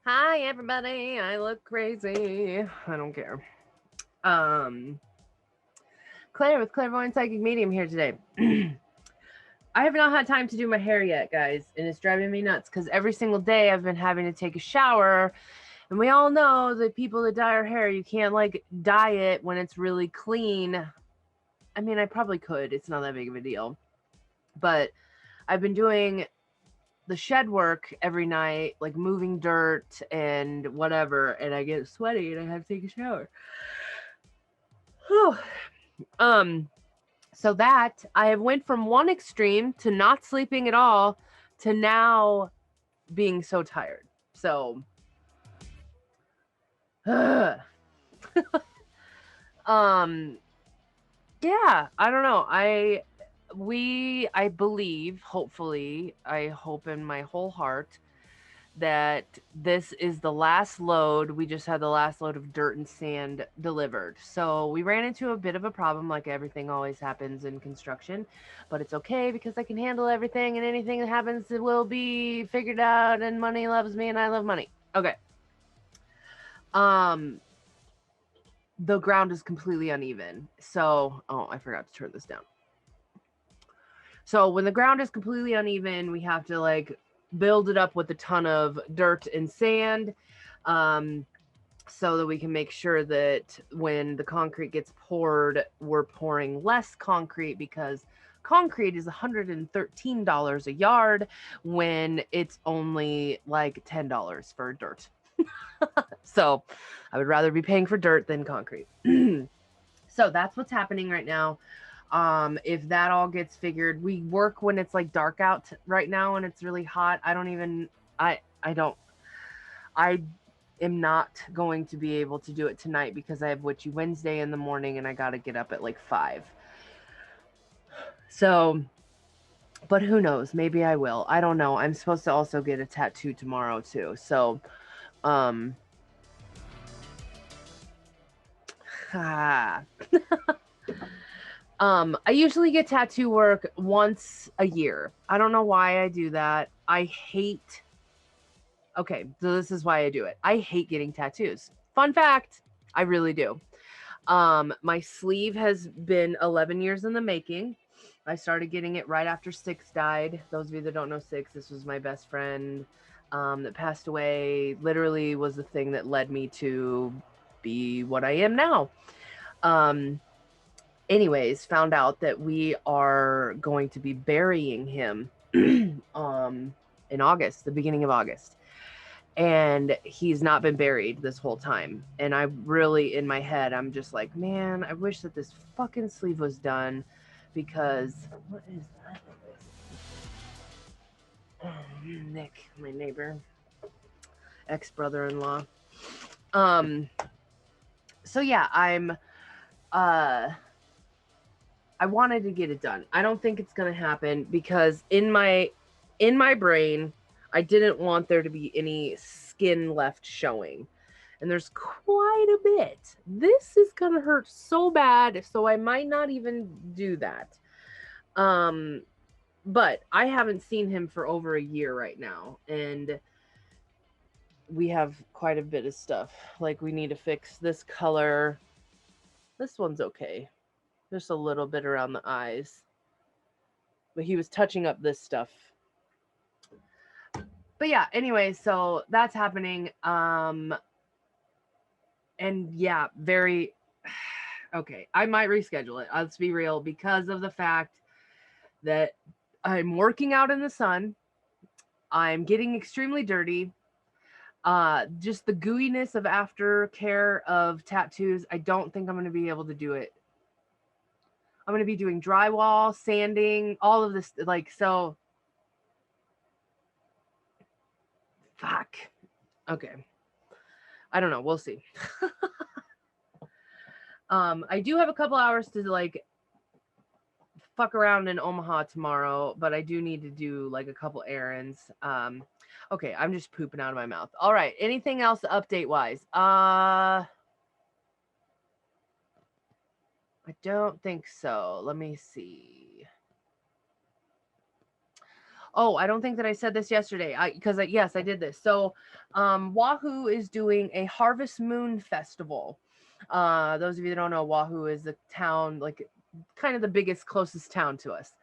Hi everybody, I look crazy. I don't care. Um Claire with Clairvoyant Psychic Medium here today. I have not had time to do my hair yet, guys, and it's driving me nuts because every single day I've been having to take a shower. And we all know that people that dye our hair, you can't like dye it when it's really clean. I mean, I probably could, it's not that big of a deal. But I've been doing the shed work every night, like moving dirt and whatever, and I get sweaty and I have to take a shower. Whew. Um, so that I have went from one extreme to not sleeping at all to now being so tired. So, um, yeah, I don't know. I believe, hopefully, I hope in my whole heart that this is the last load. We just had the last load of dirt and sand delivered. So we ran into a bit of a problem, like everything always happens in construction, but it's okay because I can handle everything, and anything that happens will be figured out, and money loves me and I love money. Okay. Um, the ground is completely uneven. So, oh, I forgot to turn this down. So when the ground is completely uneven, we have to like build it up with a ton of dirt and sand. Um, so that we can make sure that when the concrete gets poured, we're pouring less concrete because concrete is $113 a yard when it's only like $10 for dirt. So I would rather be paying for dirt than concrete. So that's what's happening right now. If that all gets figured, we work when it's like dark out right now and it's really hot. I don't I am not going to be able to do it tonight because I have Witchy Wednesday in the morning and I got to get up at like 5. So, but who knows? Maybe I will. I don't know. I'm supposed to also get a tattoo tomorrow too. So, um, ah. I usually get tattoo work once a year. I don't know why I do that. I hate. Okay, so this is why I do it. I hate getting tattoos. Fun fact, I really do. My sleeve has been 11 years in the making. I started getting it right after Six died. Those of you that don't know Six, this was my best friend that passed away. Literally was the thing that led me to be what I am now. Um, anyways, found out that we are going to be burying him in August, the beginning of August, and he's not been buried this whole time. And I really, in my head, I'm just like, man, I wish that this fucking sleeve was done because what is that? Nick, my neighbor, ex brother-in-law. Um, so yeah, uh I wanted to get it done. I don't think it's gonna happen because in my brain, I didn't want there to be any skin left showing. And there's quite a bit. This is gonna hurt so bad, so I might not even do that. Um, but I haven't seen him for over a year right now, and we have quite a bit of stuff. Like we need to fix this color. This one's okay. Just a little bit around the eyes. But he was touching up this stuff. But yeah, anyway, so that's happening. And yeah, very okay. I might reschedule it. Let's be real, because of the fact that I'm working out in the sun. I'm getting extremely dirty. Just the gooiness of aftercare of tattoos. I don't think I'm going to be able to do it. I'm going to be doing drywall, sanding, all of this. Like, so, fuck. Okay. I don't know. We'll see. I do have a couple hours to like fuck around in Omaha tomorrow, but I do need to do like a couple errands. Okay, I'm just pooping out of my mouth. All right, anything else update wise? I don't think so. Let me see. Oh, I don't think that I said this yesterday. Yes, I did this. So, Wahoo is doing a Harvest Moon Festival. Those of you that don't know, Wahoo is the town, like kind of the biggest, closest town to us.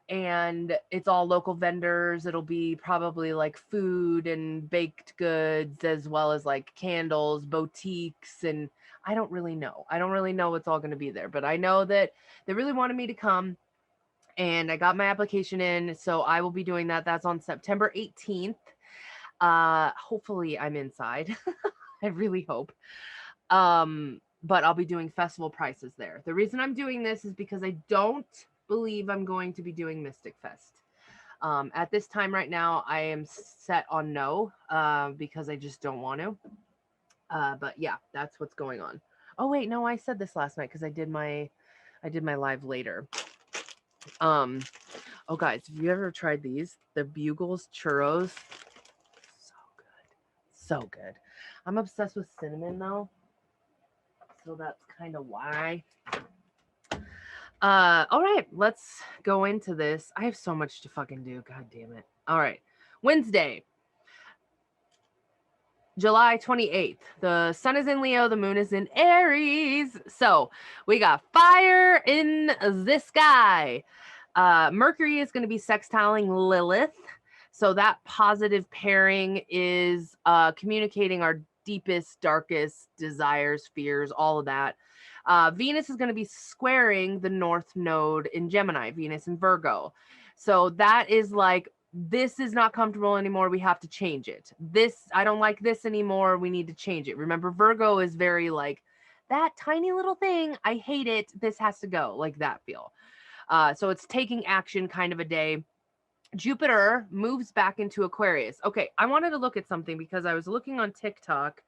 And it's all local vendors. It'll be probably like food and baked goods, as well as like candles, boutiques, and I don't really know. I don't really know what's all going to be there, but I know that they really wanted me to come, and I got my application in, so I will be doing that. That's on September 18th. Hopefully I'm inside. I really hope. But I'll be doing festival prices there. The reason I'm doing this is because I don't believe I'm going to be doing Mystic Fest. At this time right now, I am set on no, because I just don't want to. But yeah, that's what's going on. Oh wait, no, I said this last night because I did my live later. Oh guys, have you ever tried these? The Bugles churros. So good. So good. I'm obsessed with cinnamon though. So that's kind of why. All right, let's go into this. I have so much to fucking do. God damn it. All right. Wednesday, July 28th. The sun is in Leo, the moon is in Aries. So we got fire in the sky. Mercury is going to be sextiling Lilith. So that positive pairing is communicating our deepest, darkest desires, fears, all of that. Venus is going to be squaring the North Node in Gemini, Venus in Virgo. So that is like, this is not comfortable anymore. We have to change it. I don't like this anymore. We need to change it. Remember, Virgo is very like, that tiny little thing, I hate it. This has to go, like that feel. So it's taking action kind of a day. Jupiter moves back into Aquarius. Okay, I wanted to look at something because I was looking on TikTok.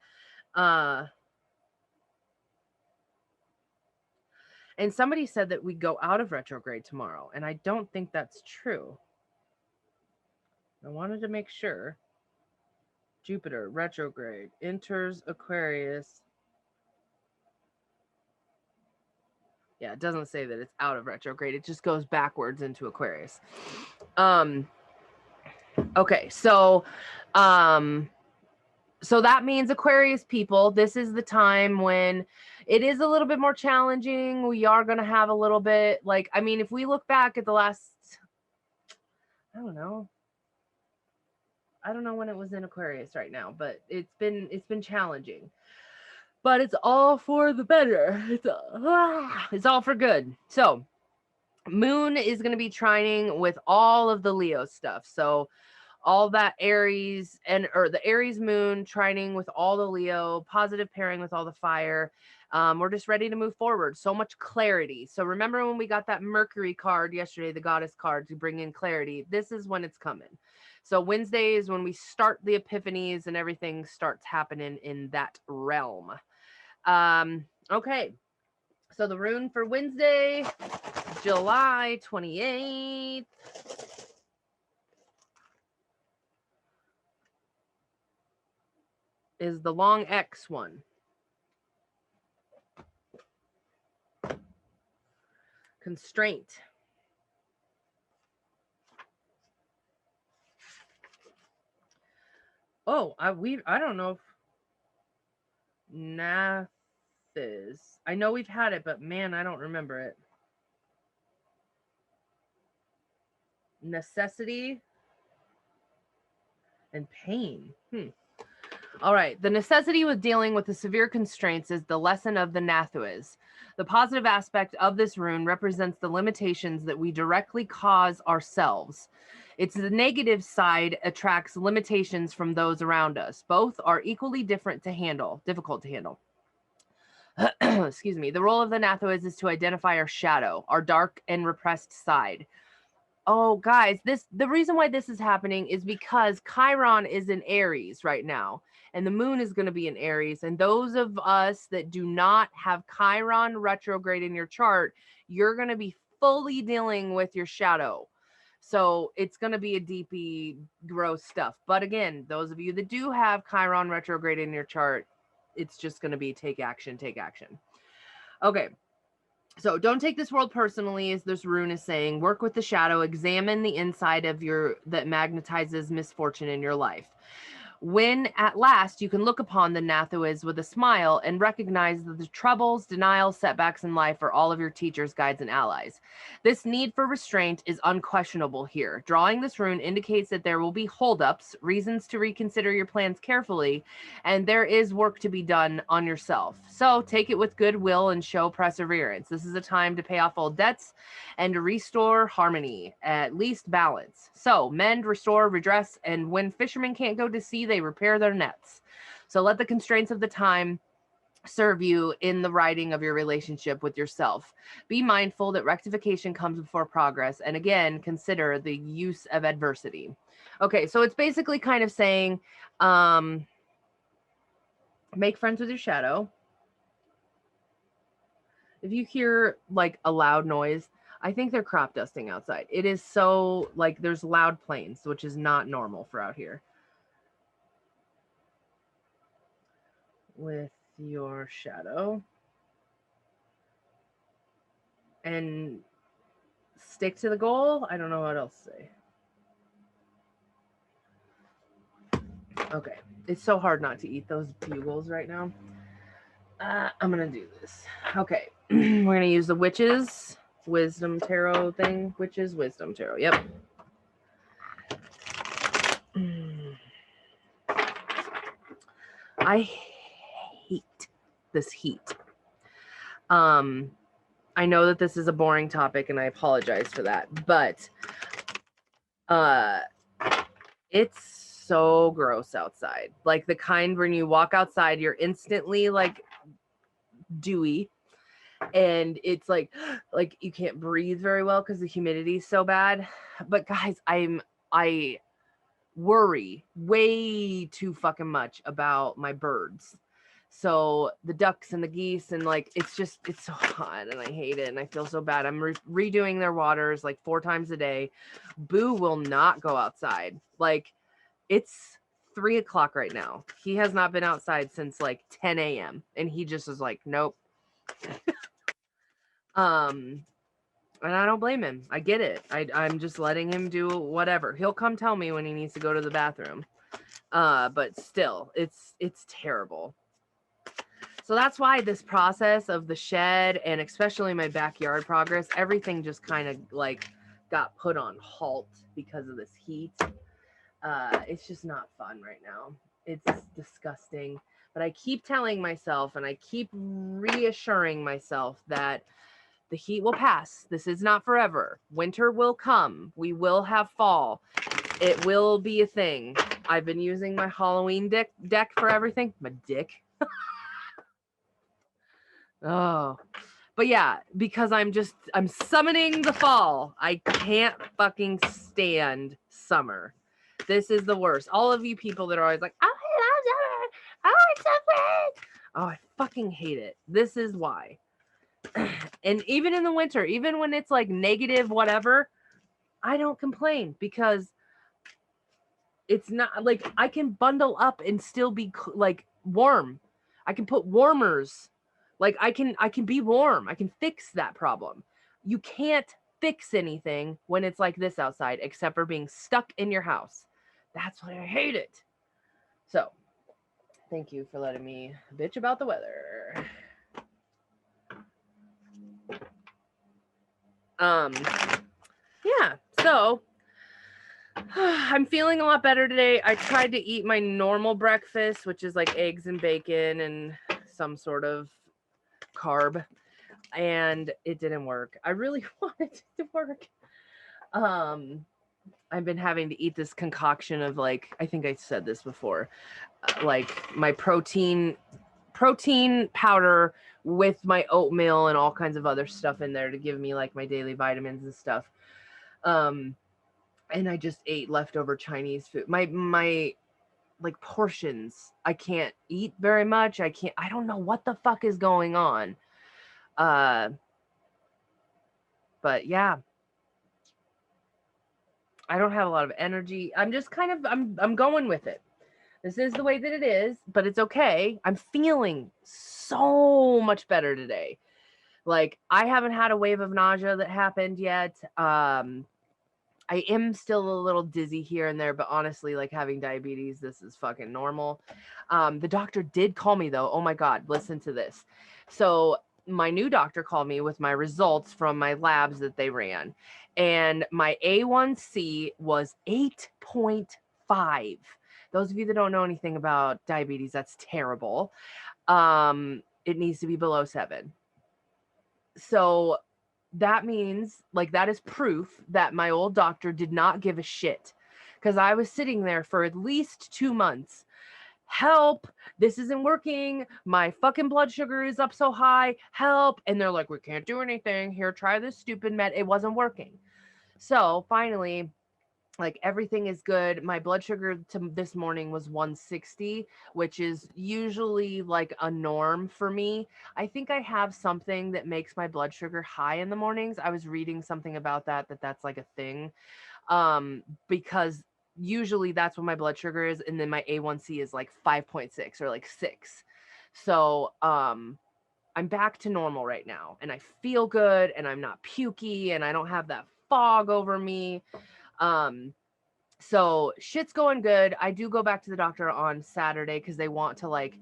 And somebody said that we go out of retrograde tomorrow, and I don't think that's true. I wanted to make sure. Jupiter retrograde enters Aquarius. Yeah, it doesn't say that it's out of retrograde. It just goes backwards into Aquarius. Okay, so that means Aquarius people, this is the time when it is a little bit more challenging. We are going to have a little bit like, I mean, if we look back at the last, I don't know when it was in Aquarius right now, but it's been challenging. But it's all for the better. It's all for good. So Moon is going to be trining with all of the Leo stuff. So all that Aries or the Aries moon trining with all the Leo, positive pairing with all the fire. We're just ready to move forward. So much clarity. So remember when we got that Mercury card yesterday, the goddess card to bring in clarity, this is when it's coming. So Wednesday is when we start the epiphanies and everything starts happening in that realm. Okay. So the rune for Wednesday, July 28th. Is the long X one. Constraint. Oh, I don't know if Nathis. I know we've had it, but man, I don't remember it. Necessity and pain. All right. The necessity with dealing with the severe constraints is the lesson of the Nathuas. The positive aspect of this rune represents the limitations that we directly cause ourselves. It's the negative side attracts limitations from those around us. Both are equally difficult to handle. Excuse me. The role of the Nathuas is to identify our shadow, our dark and repressed side. Oh, guys, the reason why this is happening is because Chiron is in Aries right now, and the moon is going to be in Aries. And those of us that do not have Chiron retrograde in your chart, you're going to be fully dealing with your shadow. So it's going to be a deepy, gross stuff. But again, those of you that do have Chiron retrograde in your chart, it's just going to be take action. Okay. So don't take this world personally, as this rune is saying. Work with the shadow. Examine the inside of that magnetizes misfortune in your life. When at last you can look upon the Nathuas with a smile and recognize that the troubles, denials, setbacks in life are all of your teachers, guides, and allies. This need for restraint is unquestionable here. Drawing this rune indicates that there will be holdups, reasons to reconsider your plans carefully, and there is work to be done on yourself. So take it with goodwill and show perseverance. This is a time to pay off old debts and to restore harmony, at least balance. So mend, restore, redress, and when fishermen can't go to sea, they repair their nets. So let the constraints of the time serve you in the writing of your relationship with yourself. Be mindful that rectification comes before progress, and again, consider the use of adversity. Okay, so it's basically kind of saying, make friends with your shadow. If you hear like a loud noise, I think they're crop dusting outside. It is so like there's loud planes, which is not normal for out here. With your shadow. And stick to the goal. I don't know what else to say. Okay. It's so hard not to eat those bugles right now. I'm going to do this. Okay. We're going to use the Witches Wisdom Tarot thing. Witches Wisdom Tarot. Yep. I hate this heat. I know that this is a boring topic and I apologize for that, but it's so gross outside. Like the kind when you walk outside, you're instantly like dewy and it's like you can't breathe very well because the humidity is so bad. But guys, I worry way too fucking much about my birds. So the ducks and the geese and like it's so hot and I hate it and I feel so bad. I'm redoing their waters like 4 times a day. Boo will not go outside. Like it's 3 o'clock right now. He has not been outside since like 10 a.m. and he just is like, nope. And I don't blame him. I get it. I'm just letting him do whatever. He'll come tell me when he needs to go to the bathroom. But still, it's terrible. So that's why this process of the shed and especially my backyard progress, everything just kind of like got put on halt because of this heat. It's just not fun right now. It's disgusting. But I keep telling myself and I keep reassuring myself that the heat will pass. This is not forever. Winter will come. We will have fall. It will be a thing. I've been using my Halloween deck for everything. My dick. Oh. But yeah, because I'm summoning the fall. I can't fucking stand summer. This is the worst. All of you people that are always like, oh, I love summer. Oh, it's so great. Oh, I fucking hate it. This is why. And even in the winter, even when it's like negative whatever, I don't complain because it's not like I can bundle up and still be like warm. I can put warmers. Like I can be warm. I can fix that problem. You can't fix anything when it's like this outside except for being stuck in your house. That's why I hate it. So, thank you for letting me bitch about the weather. Yeah, so I'm feeling a lot better today. I tried to eat my normal breakfast, which is like eggs and bacon and some sort of carb, and it didn't work. I really wanted it to work. I've been having to eat this concoction of like, I think I said this before, like my protein powder with my oatmeal and all kinds of other stuff in there to give me like my daily vitamins and stuff. And I just ate leftover Chinese food. My like portions, I can't eat very much. I don't know what the fuck is going on. But yeah. I don't have a lot of energy. I'm just kind of I'm going with it. This is the way that it is, but it's okay. I'm feeling so much better today. Like, I haven't had a wave of nausea that happened yet. I am still a little dizzy here and there, but honestly, like having diabetes, this is fucking normal. The doctor did call me though. Oh my God, listen to this. So my new doctor called me with my results from my labs that they ran, and my A1C was 8.5. Those of you that don't know anything about diabetes, that's terrible. It needs to be below 7. So that means, like, that is proof that my old doctor did not give a shit, because I was sitting there for at least 2 months. Help, this isn't working, my fucking blood sugar is up so high, help. And they're like, we can't do anything, here, try this stupid med. It wasn't working. So finally, like, everything is good. My blood sugar to this morning was 160, which is usually like a norm for me. I think I have something that makes my blood sugar high in the mornings. I was reading something about that's like a thing. Because usually that's what my blood sugar is, and then my A1C is like 5.6 or like 6. So I'm back to normal right now, and I feel good, and I'm not pukey, and I don't have that fog over me. So shit's going good. I do go back to the doctor on Saturday because they want to like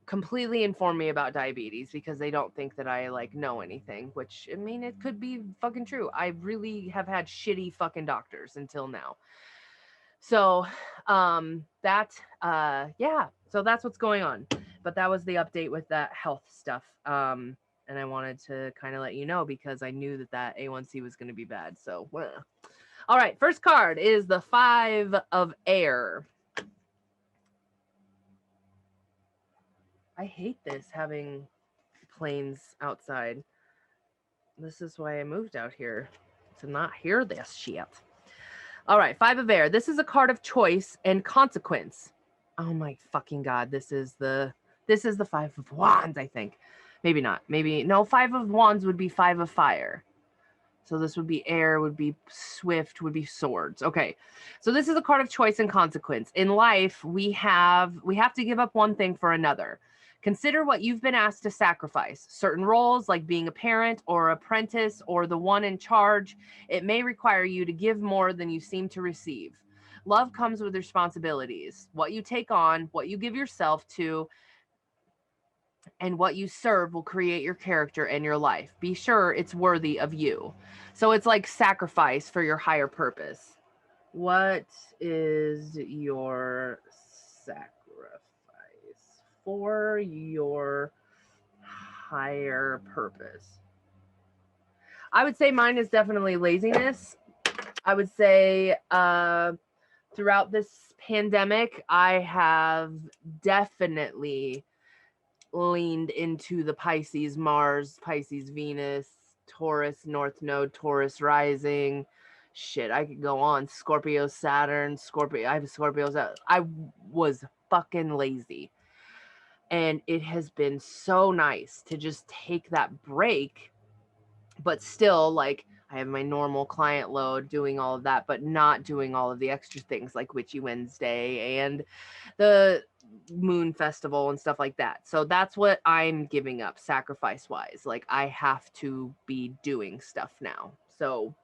completely inform me about diabetes, because they don't think that I like know anything, which, I mean, it could be fucking true. I really have had shitty fucking doctors until now. So yeah, so that's what's going on. But that was the update with that health stuff. And I wanted to kind of let you know, because I knew that A1C was going to be bad. So all right, first card is the 5 of air. I hate this, having planes outside. This is why I moved out here, to not hear this shit. All right, 5 of air. This is a card of choice and consequence. Oh my fucking God. This is the 5 of wands, I think. Maybe not. Maybe no, 5 of wands would be 5 of fire. So this would be air, would be swift, would be swords. Okay. So this is a card of choice and consequence. In life, we have to give up one thing for another. Consider what you've been asked to sacrifice. Certain roles, like being a parent or apprentice or the one in charge, it may require you to give more than you seem to receive. Love comes with responsibilities. What you take on, what you give yourself to, and what you serve will create your character and your life. Be sure it's worthy of you. So it's like sacrifice for your higher purpose. What is your sacrifice for your higher purpose? I would say mine is definitely laziness. I would say throughout this pandemic, I have definitely leaned into the Pisces Mars, Pisces Venus, Taurus North Node, Taurus rising. Shit, I could go on. Scorpio Saturn, Scorpio. I have Scorpios. I was fucking lazy. And it has been so nice to just take that break, but still, like, I have my normal client load doing all of that, but not doing all of the extra things like Witchy Wednesday and the Moon Festival and stuff like that. So that's what I'm giving up sacrifice wise. Like, I have to be doing stuff now. So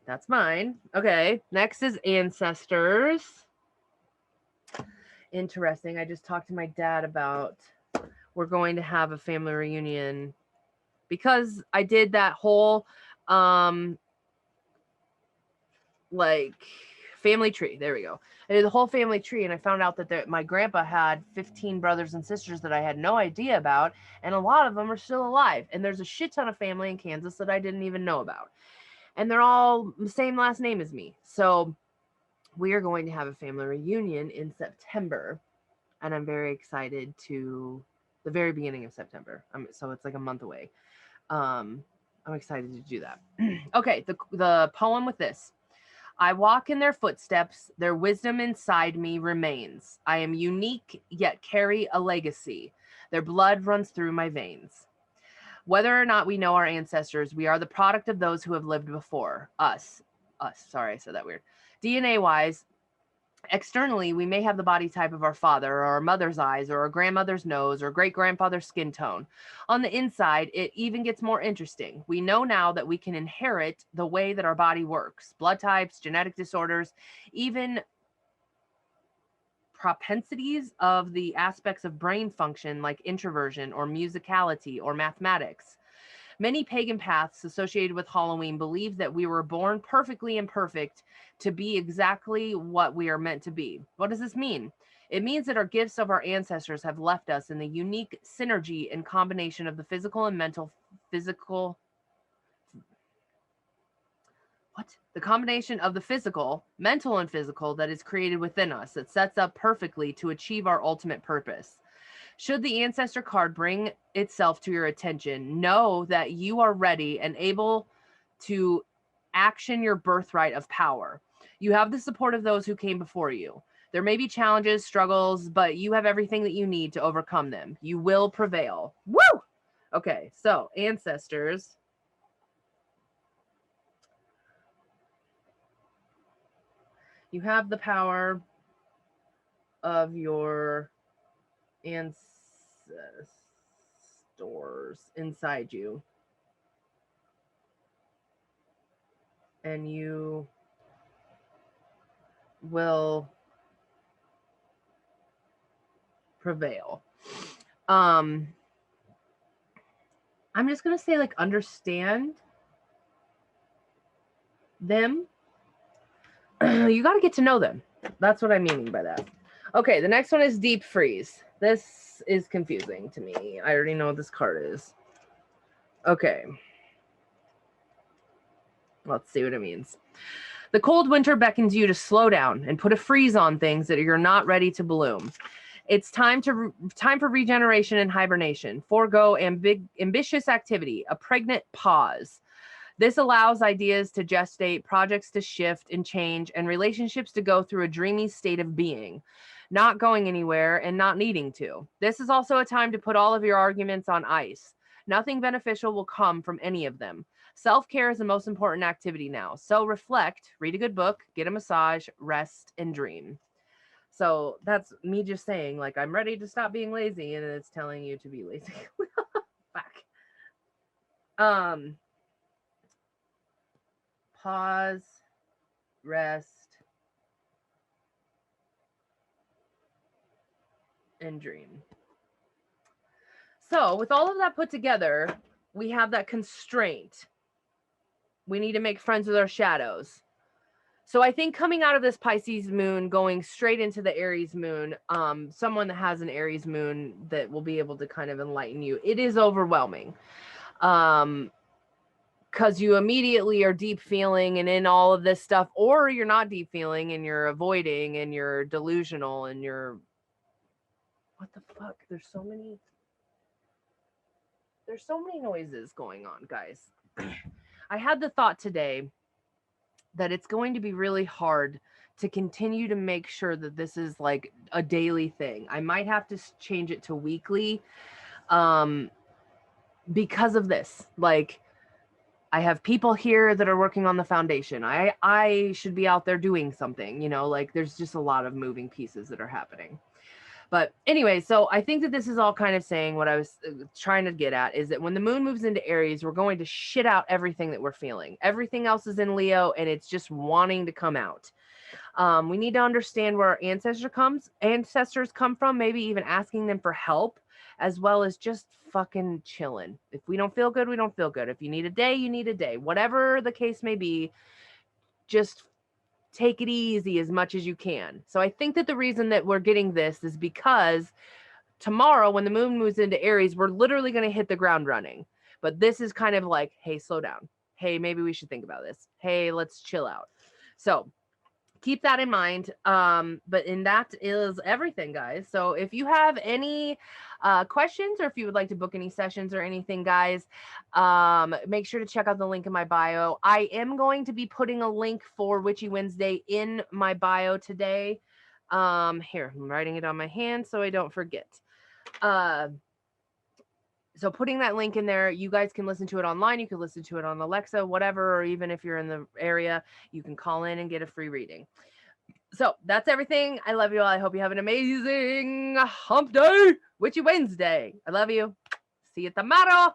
that's mine. Okay. Next is ancestors. Interesting. I just talked to my dad about, we're going to have a family reunion, because I did that whole like family tree. There we go. I did the whole family tree, and I found out that my grandpa had 15 brothers and sisters that I had no idea about, and a lot of them are still alive. And there's a shit ton of family in Kansas that I didn't even know about, and they're all the same last name as me. So we are going to have a family reunion in September, and I'm very excited to the very beginning of September. So it's like a month away. I'm excited to do that. Okay, the poem with this. I walk in their footsteps, their wisdom inside me remains. I am unique, yet carry a legacy. Their blood runs through my veins. Whether or not we know our ancestors, we are the product of those who have lived before us. Sorry, I said that weird. DNA wise, Externally, we may have the body type of our father or our mother's eyes or our grandmother's nose or great-grandfather's skin tone. On the inside, it even gets more interesting. We know now that we can inherit the way that our body works, blood types, genetic disorders, even propensities of the aspects of brain function like introversion or musicality or mathematics. Many pagan paths associated with Halloween believe that we were born perfectly imperfect to be exactly what we are meant to be. What does this mean? It means that our gifts of our ancestors have left us in the unique synergy and combination of the physical and physical what? The combination of the physical, mental, and physical that is created within us that sets up perfectly to achieve our ultimate purpose. Should the ancestor card bring itself to your attention, know that you are ready and able to action your birthright of power. You have the support of those who came before you. There may be challenges, struggles, but you have everything that you need to overcome them. You will prevail. Woo! Okay, so ancestors. You have the power of your ancestors inside you. And you will prevail. I'm just going to say, like, understand them. You got to get to know them. That's what I'm meaning by that. Okay, the next one is Deep Freeze. This is confusing to me. I already know what this card is. Okay. Let's see what it means. The cold winter beckons you to slow down and put a freeze on things that you're not ready to bloom. It's time for regeneration and hibernation. Forego ambitious activity, a pregnant pause. This allows ideas to gestate, projects to shift and change, and relationships to go through a dreamy state of being, not going anywhere and not needing to. This is also a time to put all of your arguments on ice. Nothing beneficial will come from any of them. Self-care is the most important activity now. So reflect, read a good book, get a massage, rest, and dream. So that's me just saying, like, I'm ready to stop being lazy, and it's telling you to be lazy. Back. Pause, rest, and dream. So with all of that put together, we have that constraint. We need to make friends with our shadows. So I think coming out of this Pisces moon, going straight into the Aries moon, someone that has an Aries moon that will be able to kind of enlighten you. It is overwhelming. Because you immediately are deep feeling and in all of this stuff, or you're not deep feeling and you're avoiding and you're delusional and you're, what the fuck? There's so many noises going on, guys. I had the thought today that it's going to be really hard to continue to make sure that this is like a daily thing. I might have to change it to weekly because of this. Like, I have people here that are working on the foundation. I should be out there doing something, you know, like there's just a lot of moving pieces that are happening. But anyway, so I think that this is all kind of saying what I was trying to get at is that when the moon moves into Aries, we're going to shit out everything that we're feeling. Everything else is in Leo and it's just wanting to come out. We need to understand where our ancestors come from, maybe even asking them for help, as well as just fucking chilling. If we don't feel good, we don't feel good. If you need a day, you need a day. Whatever the case may be, just take it easy as much as you can. So I think that the reason that we're getting this is because tomorrow when the moon moves into Aries, we're literally going to hit the ground running. But this is kind of like, hey, slow down. Hey, maybe we should think about this. Hey, let's chill out. So keep that in mind. But that is everything, guys. So if you have any questions or if you would like to book any sessions or anything, guys, make sure to check out the link in my bio. I am going to be putting a link for Witchy Wednesday in my bio today. Here, I'm writing it on my hand so I don't forget. So putting that link in there, you guys can listen to it online. You can listen to it on Alexa, whatever, or even if you're in the area, you can call in and get a free reading. So that's everything. I love you all. I hope you have an amazing hump day, Witchy Wednesday. I love you. See you tomorrow.